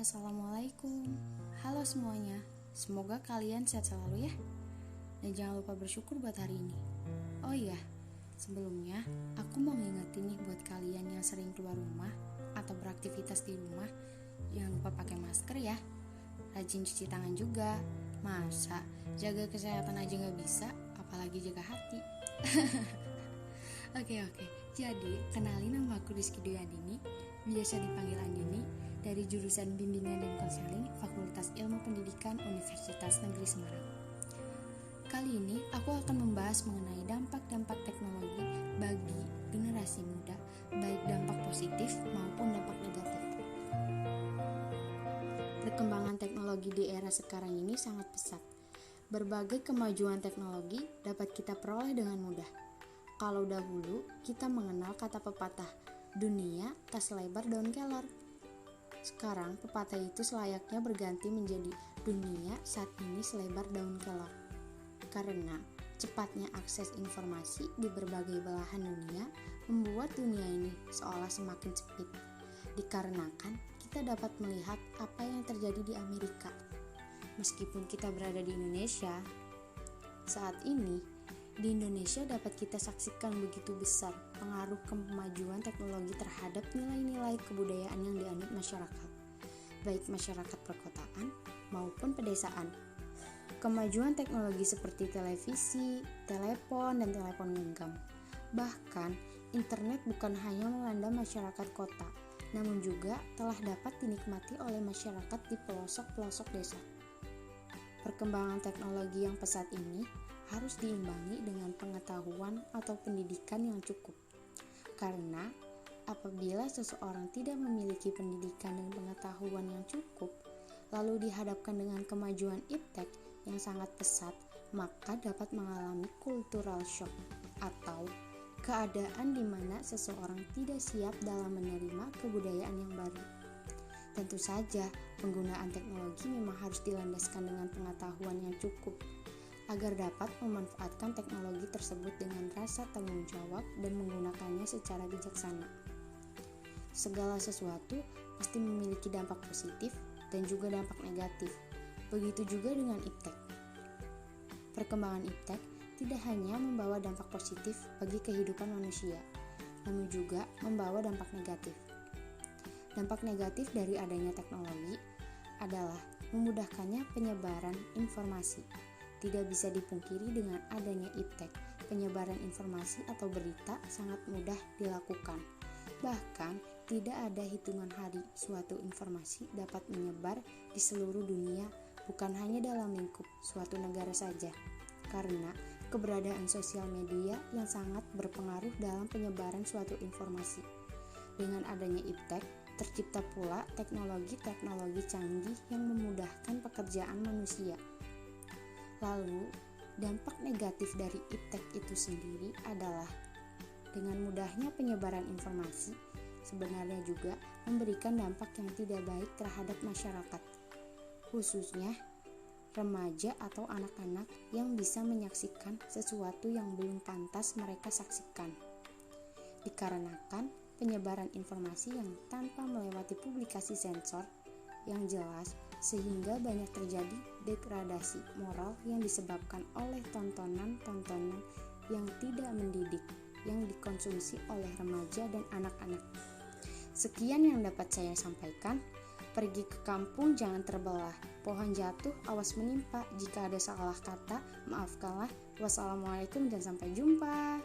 Assalamualaikum. Halo semuanya. Semoga kalian sehat selalu ya. Dan jangan lupa bersyukur buat hari ini. Oh iya, sebelumnya aku mau ngingetin nih buat kalian yang sering keluar rumah atau beraktivitas di rumah, jangan lupa pakai masker ya. Rajin cuci tangan juga. Masa jaga kesehatan aja gak bisa, apalagi jaga hati. Oke. Jadi, kenalin nama aku Rizky Duyandini, biasa dipanggil Andini, dari jurusan Bimbingan dan Konseling Fakultas Ilmu Pendidikan Universitas Negeri Semarang. Kali ini aku akan membahas mengenai dampak-dampak teknologi bagi generasi muda, baik dampak positif maupun dampak negatif. Perkembangan teknologi di era sekarang ini sangat pesat. Berbagai kemajuan teknologi dapat kita peroleh dengan mudah. Kalau dahulu kita mengenal kata pepatah, dunia tak selebar daun kelor. Sekarang pepatah itu selayaknya berganti menjadi dunia saat ini selebar daun kelor. Karena cepatnya akses informasi di berbagai belahan dunia membuat dunia ini seolah semakin sempit. Dikarenakan kita dapat melihat apa yang terjadi di Amerika. Meskipun kita berada di Indonesia, saat ini di Indonesia dapat kita saksikan begitu besar pengaruh kemajuan teknologi terhadap nilai-nilai kebudayaan yang dianut masyarakat, baik masyarakat perkotaan maupun pedesaan. Kemajuan teknologi seperti televisi, telepon, dan telepon genggam. Bahkan, internet bukan hanya melanda masyarakat kota, namun juga telah dapat dinikmati oleh masyarakat di pelosok-pelosok desa. Perkembangan teknologi yang pesat ini harus diimbangi dengan pengetahuan atau pendidikan yang cukup. Karena apabila seseorang tidak memiliki pendidikan dan pengetahuan yang cukup, lalu dihadapkan dengan kemajuan iptek yang sangat pesat, maka dapat mengalami cultural shock atau keadaan di mana seseorang tidak siap dalam menerima kebudayaan yang baru. Tentu saja, penggunaan teknologi memang harus dilandaskan dengan pengetahuan yang cukup agar dapat memanfaatkan teknologi tersebut dengan rasa tanggung jawab dan menggunakannya secara bijaksana. Segala sesuatu pasti memiliki dampak positif dan juga dampak negatif. Begitu juga dengan iptek. Perkembangan iptek tidak hanya membawa dampak positif bagi kehidupan manusia, namun juga membawa dampak negatif. Dampak negatif dari adanya teknologi adalah memudahkannya penyebaran informasi. Tidak bisa dipungkiri dengan adanya iptek, penyebaran informasi atau berita sangat mudah dilakukan. Bahkan, tidak ada hitungan hari suatu informasi dapat menyebar di seluruh dunia, bukan hanya dalam lingkup suatu negara saja. Karena keberadaan sosial media yang sangat berpengaruh dalam penyebaran suatu informasi. Dengan adanya iptek, tercipta pula teknologi-teknologi canggih yang memudahkan pekerjaan manusia. Lalu, dampak negatif dari iptek itu sendiri adalah dengan mudahnya penyebaran informasi sebenarnya juga memberikan dampak yang tidak baik terhadap masyarakat, khususnya remaja atau anak-anak yang bisa menyaksikan sesuatu yang belum pantas mereka saksikan. Dikarenakan penyebaran informasi yang tanpa melewati publikasi sensor yang jelas, sehingga banyak terjadi degradasi moral yang disebabkan oleh tontonan-tontonan yang tidak mendidik yang dikonsumsi oleh remaja dan anak-anak. Sekian yang dapat saya sampaikan. Pergi ke kampung jangan terbelah, pohon jatuh awas menimpa, jika ada salah kata maafkanlah. Wassalamualaikum dan sampai jumpa.